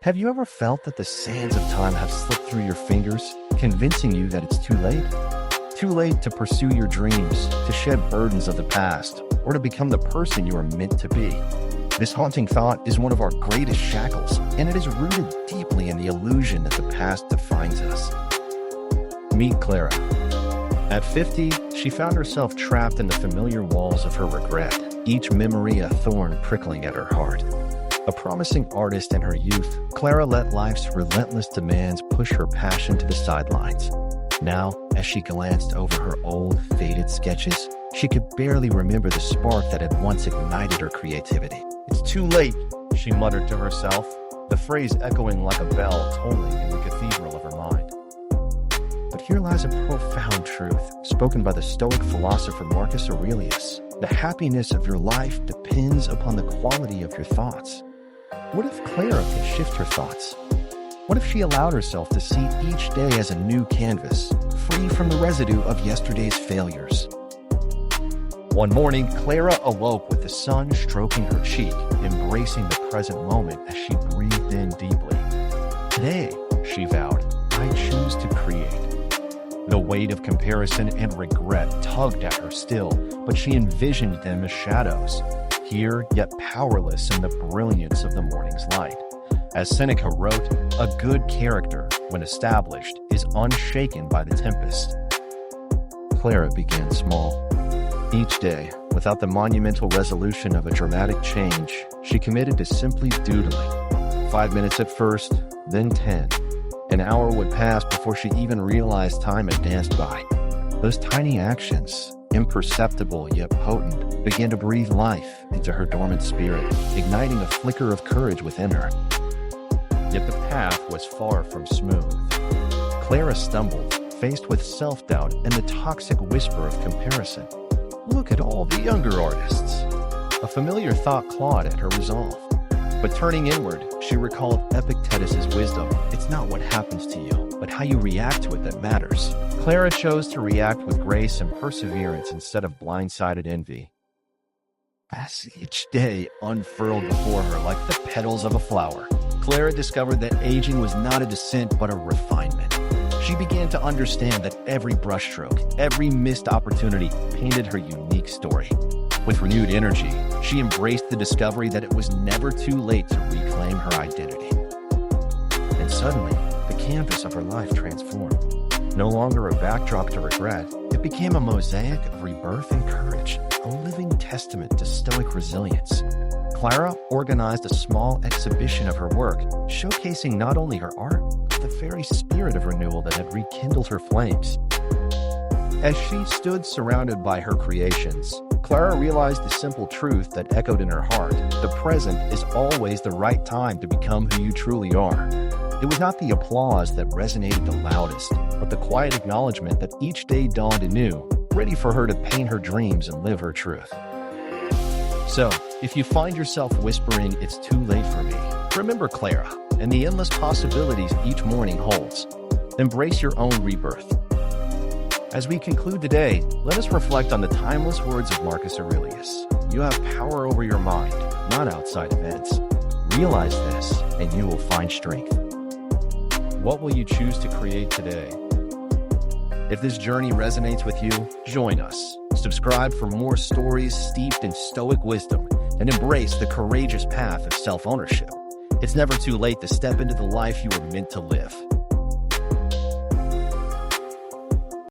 Have you ever felt that the sands of time have slipped through your fingers, convincing you that it's too late? Too late to pursue your dreams, to shed burdens of the past, or to become the person you are meant to be. This haunting thought is one of our greatest shackles, and it is rooted deeply in the illusion that the past defines us. Meet Clara. At 50, she found herself trapped in the familiar walls of her regret, each memory a thorn prickling at her heart. A promising artist in her youth, Clara let life's relentless demands push her passion to the sidelines. Now, as she glanced over her old, faded sketches, she could barely remember the spark that had once ignited her creativity. "It's too late," she muttered to herself, the phrase echoing like a bell tolling in the cathedral of her mind. But here lies a profound truth, spoken by the Stoic philosopher Marcus Aurelius. The happiness of your life depends upon the quality of your thoughts. What if Clara could shift her thoughts? What if she allowed herself to see each day as a new canvas, free from the residue of yesterday's failures? One morning, Clara awoke with the sun stroking her cheek, embracing the present moment as she breathed in deeply. "Today," she vowed, "I choose to create." The weight of comparison and regret tugged at her still, but she envisioned them as shadows, here yet powerless in the brilliance of the morning's light. As Seneca wrote, "A good character, when established, is unshaken by the tempest." Clara began small. Each day, without the monumental resolution of a dramatic change, she committed to simply doodling. 5 minutes at first, then 10. An hour would pass before she even realized time had danced by. Those tiny actions, imperceptible yet potent, began to breathe life into her dormant spirit, igniting a flicker of courage within her. Yet the path was far from smooth. Clara stumbled, faced with self-doubt and the toxic whisper of comparison. "Look at all the younger artists." A familiar thought clawed at her resolve. But turning inward, she recalled Epictetus's wisdom. "It's not what happens to you, but how you react to it that matters." Clara chose to react with grace and perseverance instead of blindsided envy. As each day unfurled before her like the petals of a flower, Clara discovered that aging was not a descent but a refinement. She began to understand that every brushstroke, every missed opportunity painted her unique story. With renewed energy, she embraced the discovery that it was never too late to reclaim her identity. And suddenly, the canvas of her life transformed. No longer a backdrop to regret, it became a mosaic of rebirth and courage, a living testament to stoic resilience. Clara organized a small exhibition of her work, showcasing not only her art, but the very spirit of renewal that had rekindled her flames. As she stood surrounded by her creations, Clara realized the simple truth that echoed in her heart: the present is always the right time to become who you truly are. It was not the applause that resonated the loudest, but the quiet acknowledgement that each day dawned anew, ready for her to paint her dreams and live her truth. So, if you find yourself whispering, "It's too late for me," remember Clara and the endless possibilities each morning holds. Embrace your own rebirth. As we conclude today, let us reflect on the timeless words of Marcus Aurelius. You have power over your mind, not outside events. Realize this, and you will find strength. What will you choose to create today? If this journey resonates with you, join us. Subscribe for more stories steeped in stoic wisdom and embrace the courageous path of self-ownership. It's never too late to step into the life you were meant to live.